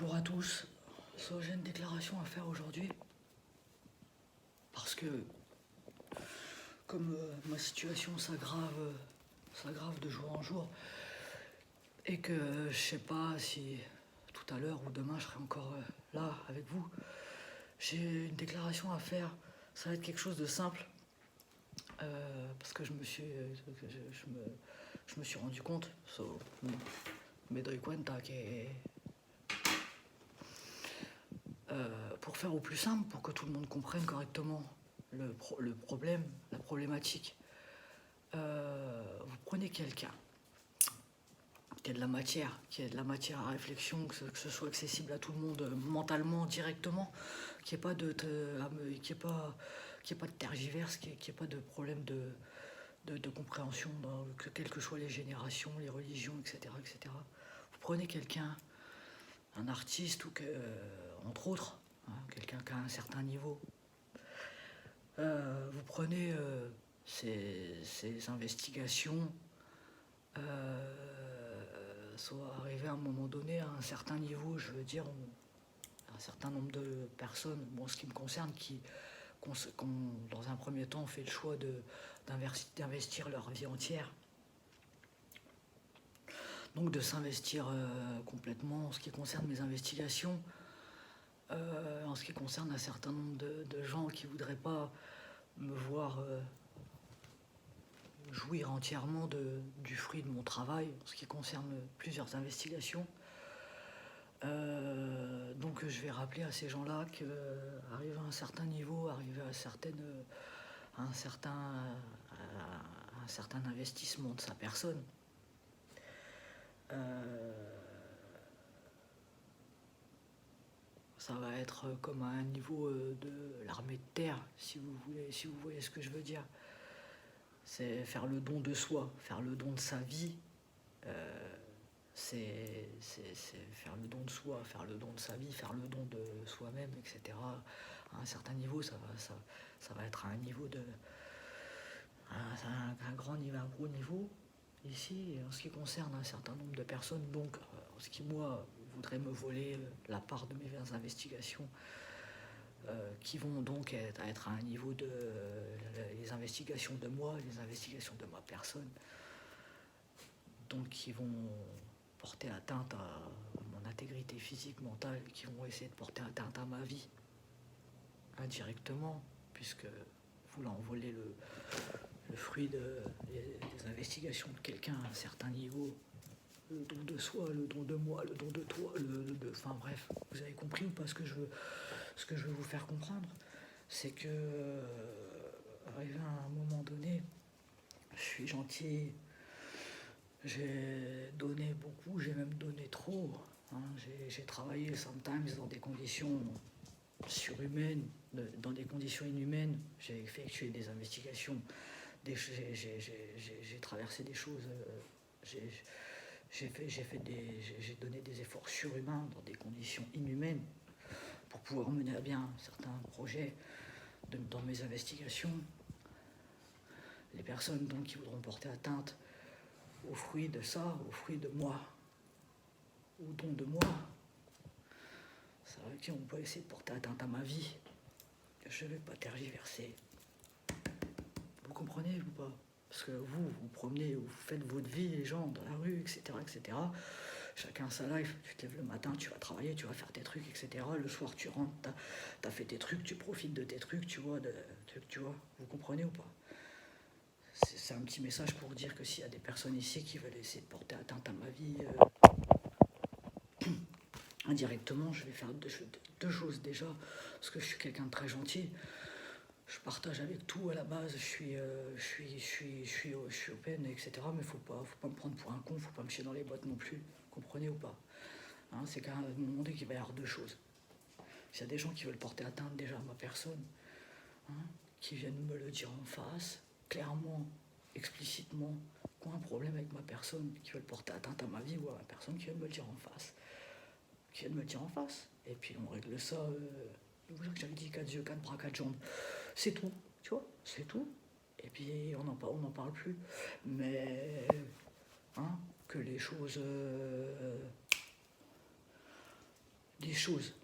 Bonjour à tous. J'ai une déclaration à faire aujourd'hui parce que comme ma situation s'aggrave de jour en jour et que je sais pas si tout à l'heure ou demain je serai encore là avec vous, j'ai une déclaration à faire. Ça va être quelque chose de simple parce que je me suis rendu compte, me doy cuenta que pour faire au plus simple, pour que tout le monde comprenne correctement le problème, la problématique, vous prenez quelqu'un qui a de la matière, à réflexion, que ce soit accessible à tout le monde mentalement, directement, qu'il n'y ait pas de tergiverse, qu'il n'y ait pas de problème de compréhension, quelles que soient les générations, les religions, etc., etc. Vous prenez quelqu'un, un artiste, entre autres, hein, quelqu'un qui a un certain niveau. Vous prenez ces investigations, soit arriver à un moment donné à un certain niveau, je veux dire, un certain nombre de personnes, bon, ce qui me concerne, qui dans un premier temps, ont fait le choix d'investir leur vie entière. Donc de s'investir complètement en ce qui concerne mes investigations, en ce qui concerne un certain nombre de gens qui ne voudraient pas me voir jouir entièrement du fruit de mon travail, en ce qui concerne plusieurs investigations. Donc je vais rappeler à ces gens-là qu'arriver à un certain niveau, arriver à un certain investissement de sa personne, ça va être comme à un niveau de l'armée de terre, si vous voyez ce que je veux dire. C'est faire le don de soi, faire le don de sa vie, c'est faire le don de soi, faire le don de sa vie, faire le don de soi-même, etc. À un certain niveau, ça va être à un niveau un gros niveau ici, en ce qui concerne un certain nombre de personnes, donc en ce qui, moi, voudrait me voler la part de mes investigations, qui vont donc être à un niveau de les investigations de moi, les investigations de ma personne, donc qui vont porter atteinte à mon intégrité physique, mentale, qui vont essayer de porter atteinte à ma vie, indirectement, puisque voulant voler le fruit des investigations de quelqu'un à un certain niveau, le don de soi, le don de moi, le don de toi, enfin bref, vous avez compris ou pas ce que je veux vous faire comprendre, c'est que arrivé à un moment donné, je suis gentil, j'ai donné beaucoup, j'ai même donné trop, hein, j'ai travaillé sometimes dans des conditions surhumaines, dans des conditions inhumaines, j'ai effectué des investigations, j'ai traversé des choses, j'ai donné des efforts surhumains dans des conditions inhumaines pour pouvoir mener à bien certains projets dans mes investigations. Les personnes donc qui voudront porter atteinte au fruit de ça, au fruit de moi, au don de moi, ça va dire on peut essayer de porter atteinte à ma vie. Je ne vais pas tergiverser. Vous comprenez ou pas? Parce que vous promenez, vous faites votre vie, les gens dans la rue, etc., etc. Chacun sa life. Tu te lèves le matin, tu vas travailler, tu vas faire tes trucs, etc. Le soir, tu rentres, t'as fait tes trucs, tu profites de tes trucs, tu vois. Vous comprenez ou pas? C'est un petit message pour dire que s'il y a des personnes ici qui veulent essayer de porter atteinte à ma vie, indirectement, je vais faire deux choses déjà, parce que je suis quelqu'un de très gentil. Je partage avec tout à la base, je suis open, etc. Mais faut pas me prendre pour un con, faut pas me chier dans les bottes non plus. Comprenez ou pas? Hein, c'est qu'à un moment donné qu'il va y avoir deux choses. S'il y a des gens qui veulent porter atteinte déjà à ma personne, hein, qui viennent me le dire en face, clairement, explicitement, qui ont un problème avec ma personne, qui veulent porter atteinte à ma vie ou à ma personne, qui viennent me le dire en face. Et puis on règle ça, vous voyez que j'avais dit 4 yeux, 4 bras, 4 jambes. C'est tout, tu vois, c'est tout. Et puis on n'en parle plus. Mais hein, que les choses les choses.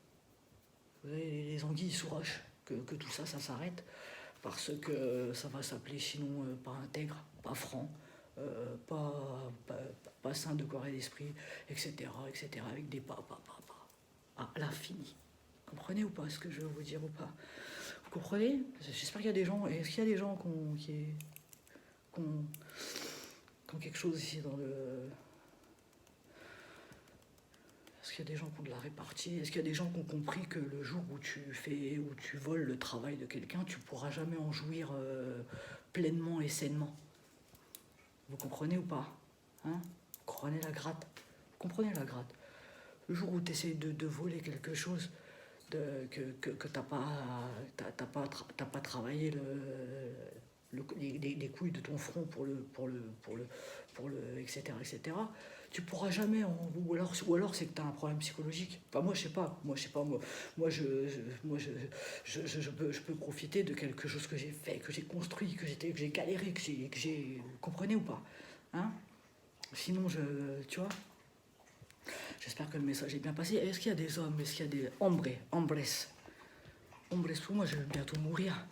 Vous avez les anguilles sous roche, que tout ça, ça s'arrête, parce que ça va s'appeler sinon pas intègre, pas franc, pas sain de corps et d'esprit, etc., avec des pas, à l'infini. Vous comprenez ou pas ce que je veux vous dire ou pas? Vous comprenez? J'espère qu'il y a des gens, est-ce qu'il y a des gens qui ont quelque chose ici dans le... Est-ce qu'il y a des gens qui ont de la répartie? Est-ce qu'il y a des gens qui ont compris que le jour où tu voles le travail de quelqu'un, tu ne pourras jamais en jouir pleinement et sainement? Vous comprenez ou pas? Hein? Vous comprenez la gratte? Vous comprenez la gratte? Le jour où tu essaies de voler quelque chose que tu n'as pas travaillé les couilles de ton front pour le etc., tu pourras jamais, ou alors c'est que tu as un problème psychologique. Enfin, moi je sais pas, moi je peux profiter de quelque chose que j'ai fait, que j'ai construit, que j'ai galéré, que j'ai vous comprenez ou pas, hein? Sinon tu vois, j'espère que le message est bien passé. Est-ce qu'il y a des hommes, est-ce qu'il y a des hombres, moi je vais bientôt mourir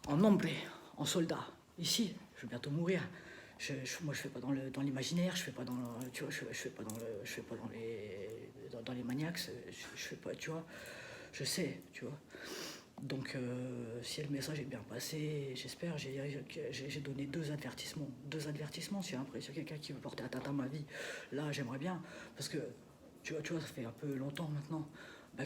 en hombre, en soldat, ici, je vais bientôt mourir. Moi je fais pas dans l'imaginaire, je fais pas dans tu vois, je fais pas dans les maniaques, je fais pas, tu vois, je sais, tu vois. Donc si le message est bien passé, j'espère, j'ai donné deux avertissements s'il y a quelqu'un qui veut porter atteinte à ma vie, là j'aimerais bien, parce que tu vois, ça fait un peu longtemps maintenant,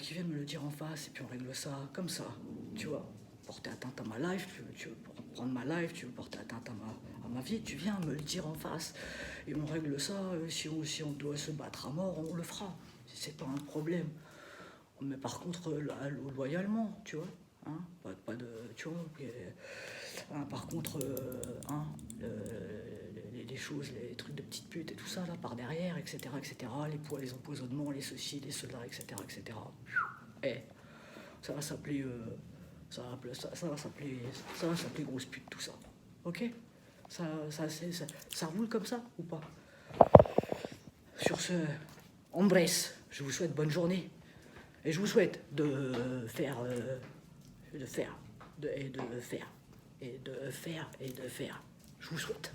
qui viennent me le dire en face et puis on règle ça comme ça, tu vois. Porter atteinte à ma life, tu veux prendre ma life, tu veux porter atteinte à ma vie, tu viens me le dire en face et on règle ça. Si on doit se battre à mort, on le fera, c'est pas un problème, mais par contre loyalement, tu vois, hein, pas de, tu vois, hein, par contre les choses, les trucs de petites putes et tout ça là par derrière, etc., les poids, les empoisonnements, les ceci, les cela, etc., ça va s'appeler ça va s'appeler grosse pute tout ça, ok? Ça roule comme ça ou pas? Sur ce, embrace, je vous souhaite bonne journée et je vous souhaite de faire. Je vous souhaite.